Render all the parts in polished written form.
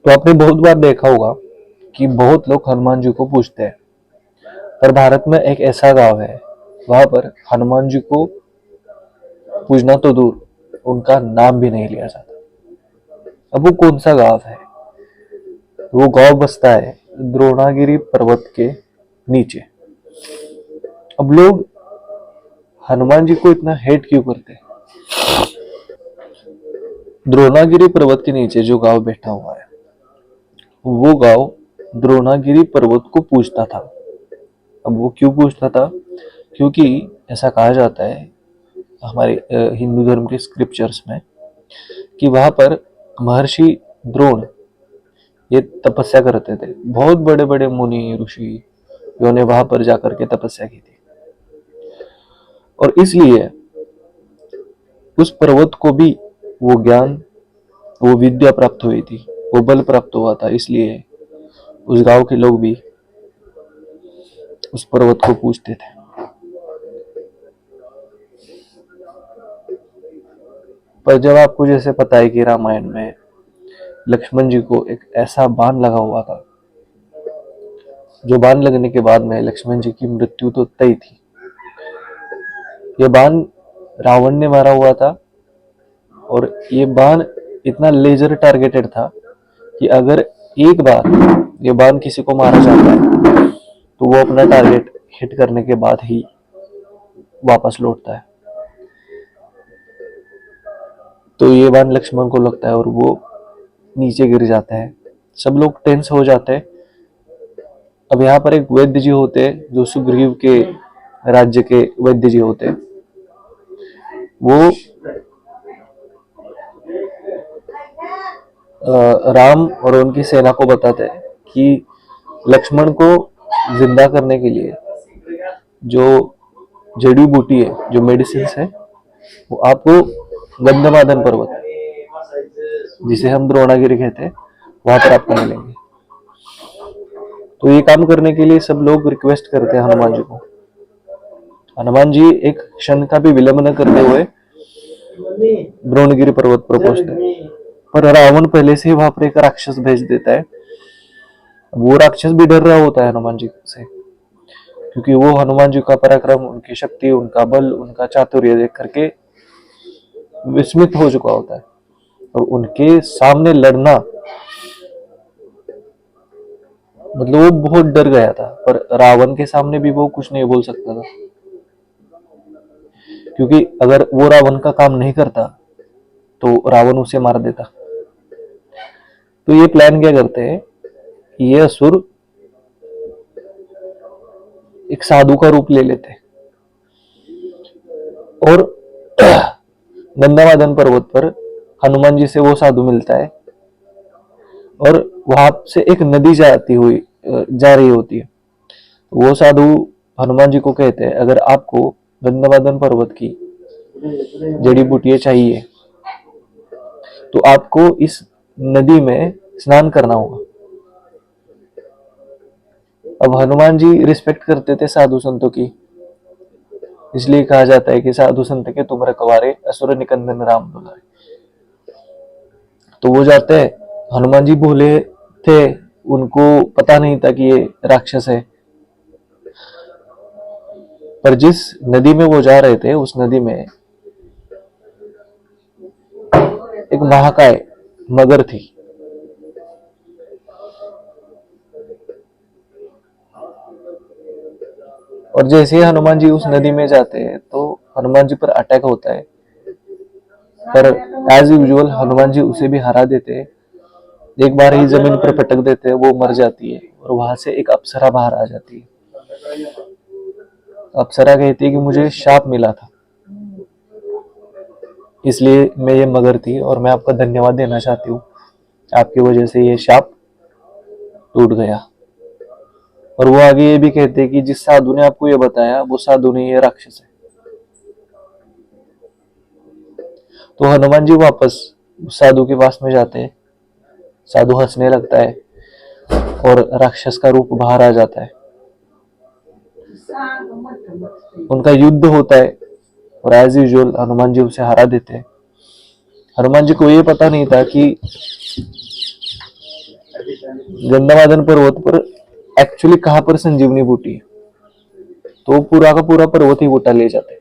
तो आपने बहुत बार देखा होगा कि बहुत लोग हनुमान जी को पूजते हैं, पर भारत में एक ऐसा गांव है, वहां पर हनुमान जी को पूजना तो दूर, उनका नाम भी नहीं लिया जाता। अब वो कौन सा गांव है? वो गांव बसता है द्रोणागिरी पर्वत के नीचे। अब लोग हनुमान जी को इतना हेट क्यों करते हैं? द्रोणागिरी पर्वत के नीचे जो गांव बैठा हुआ है, वो गांव द्रोणागिरी पर्वत को पूजता था। अब वो क्यों पूजता था? क्योंकि ऐसा कहा जाता है हमारे हिंदू धर्म के स्क्रिप्चर्स में कि वहां पर महर्षि द्रोण ये तपस्या करते थे। बहुत बड़े बड़े मुनि ऋषि ने वहां पर जाकर के तपस्या की थी, और इसलिए उस पर्वत को भी वो ज्ञान, वो विद्या प्राप्त हुई थी, वो बल प्राप्त हुआ था। इसलिए उस गांव के लोग भी उस पर्वत को पूजते थे। पर जब आपको जैसे पता है कि रामायण में लक्ष्मण जी को एक ऐसा बाण लगा हुआ था, जो बाण लगने के बाद में लक्ष्मण जी की मृत्यु तो तय थी। ये बाण रावण ने मारा हुआ था, और ये बाण इतना लेजर टारगेटेड था कि अगर एक बार ये बाण किसी को मारा जाता है तो वो अपना टारगेट हिट करने के बाद ही वापस लौटता है। तो ये बाण लक्ष्मण को लगता है और वो नीचे गिर जाता है। सब लोग टेंस हो जाते हैं। अब यहाँ पर एक वैद्य जी होते हैं, जो सुग्रीव के राज्य के वैद्य जी होते हैं। वो राम और उनकी सेना को बताते हैं कि लक्ष्मण को जिंदा करने के लिए जो जड़ी बूटी है, जो मेडिसिन है, वो आपको गंधमादन पर्वत, जिसे हम द्रोणागिरी कहते हैं, वहां पर आपको मिलेंगे। तो ये काम करने के लिए सब लोग रिक्वेस्ट करते हैं हनुमान जी को। हनुमान जी एक क्षण का भी विलंब न करते हुए द्रोणगिरी पर्वत पर पहुंचते हैं। पर रावण पहले से ही वहां पर एक राक्षस भेज देता है। वो राक्षस भी डर रहा होता है हनुमान जी से, क्योंकि वो हनुमान जी का पराक्रम, उनकी शक्ति, उनका बल, उनका चातुर्य देख करके विस्मित हो चुका होता है, और उनके सामने लड़ना, मतलब वो बहुत डर गया था। पर रावण के सामने भी वो कुछ नहीं बोल सकता था, क्योंकि अगर वो रावण का काम नहीं करता तो रावण उसे मार देता। तो ये प्लान क्या करते हैं, ये असुर एक साधु का रूप ले लेते हैं, और गंधमादन पर्वत पर हनुमान जी से वो साधु मिलता है, और वहां से एक नदी जा रही होती है। वो साधु हनुमान जी को कहते हैं, अगर आपको गंधमादन पर्वत की जड़ी बूटियां चाहिए तो आपको इस नदी में स्नान करना होगा। अब हनुमान जी रिस्पेक्ट करते थे साधु संतों की, इसलिए कहा जाता है कि साधु संत के तुम रखवारे, असुर निकंदन राम दुलारे। तो वो जाते हैं। हनुमान जी भोले थे, उनको पता नहीं था कि ये राक्षस है। पर जिस नदी में वो जा रहे थे, उस नदी में एक महाकाय मगर थी। और जैसे ही हनुमान जी उस नदी में जाते हैं तो हनुमान जी पर अटैक होता है, पर एज यूजुअल हनुमान जी उसे भी हरा देते हैं। एक बार ही जमीन पर पटक देते हैं, वो मर जाती है, और वहां से एक अप्सरा बाहर आ जाती है। अप्सरा कहती है कि मुझे शाप मिला था, इसलिए मैं ये मगर थी, और मैं आपका धन्यवाद देना चाहती हूँ। आपकी वजह से ये शाप टूट गया। और वो आगे ये भी कहते हैं कि जिस साधु ने आपको ये बताया, वो साधु नहीं, ये राक्षस है। तो हनुमान जी वापस उस साधु के पास में जाते हैं। साधु हंसने लगता है, और राक्षस का रूप बाहर आ जाता है। उनका युद्ध होता है, और एज यूजुअल हनुमान जी उसे हरा देते हैं। हनुमान जी को ये पता नहीं था कि गंधमादन पर्वत पर एक्चुअली कहाँ पर संजीवनी बूटी है, तो पूरा का पूरा पर्वत ही बूटा ले जाते।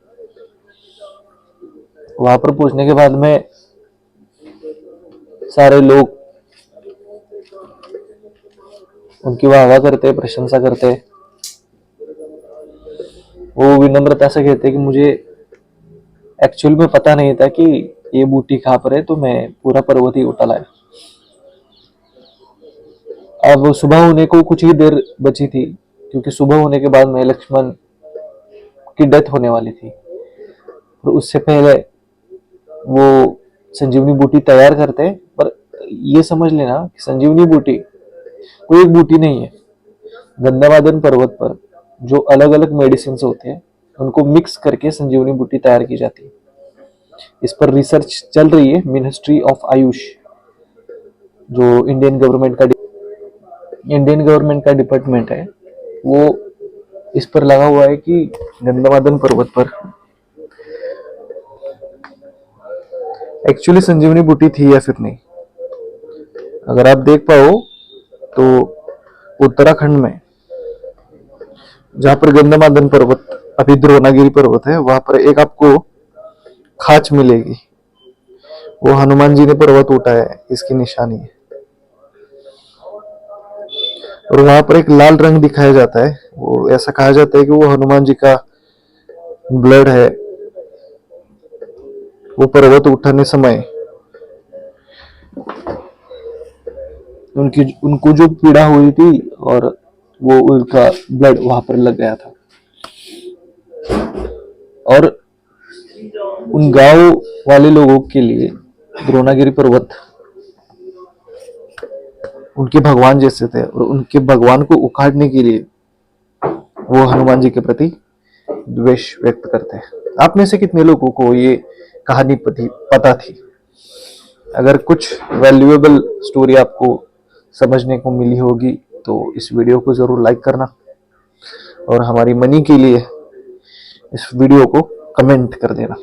वहां पर पहुंचने के बाद में सारे लोग उनकी वाह करते, प्रशंसा करते। वो विनम्रता से कहते कि मुझे एक्चुअल में पता नहीं था कि ये बूटी कहाँ पर है, तो मैं पूरा पर्वत ही उठा लाया। अब सुबह होने को कुछ ही देर बची थी, क्योंकि सुबह होने के बाद में लक्ष्मण की डेथ होने वाली थी। और उससे पहले वो संजीवनी बूटी तैयार करते। पर ये समझ लेना कि संजीवनी बूटी कोई एक बूटी नहीं है। गंधमादन पर्वत पर जो अलग अलग मेडिसिन होते हैं उनको मिक्स करके संजीवनी बूटी तैयार की जाती है। इस पर रिसर्च चल रही है। मिनिस्ट्री ऑफ आयुष, जो इंडियन गवर्नमेंट का डिपार्टमेंट है, वो इस पर लगा हुआ है कि गंधमादन पर्वत पर एक्चुअली संजीवनी बूटी थी या फिर नहीं। अगर आप देख पाओ तो उत्तराखंड में जहां पर गंधमादन पर्वत, अभी द्रोणागिरी पर्वत है, वहां पर एक आपको खाच मिलेगी। वो हनुमान जी ने पर्वत उठाया है, इसकी निशानी है। और वहां पर एक लाल रंग दिखाया जाता है। वो ऐसा कहा जाता है कि वो हनुमान जी का ब्लड है। वो पर्वत उठाने समय उनको जो पीड़ा हुई थी और वो उनका ब्लड वहां पर लग गया था। और उन गांव वाले लोगों के लिए द्रोणागिरी पर्वत उनके भगवान जैसे थे, और उनके भगवान को उखाड़ने के लिए वो हनुमान जी के प्रति द्वेष व्यक्त करते हैं। आप में से कितने लोगों को ये कहानी पता थी? अगर कुछ वैल्यूएबल स्टोरी आपको समझने को मिली होगी तो इस वीडियो को जरूर लाइक करना, और हमारी मनी के लिए इस वीडियो को कमेंट कर देना।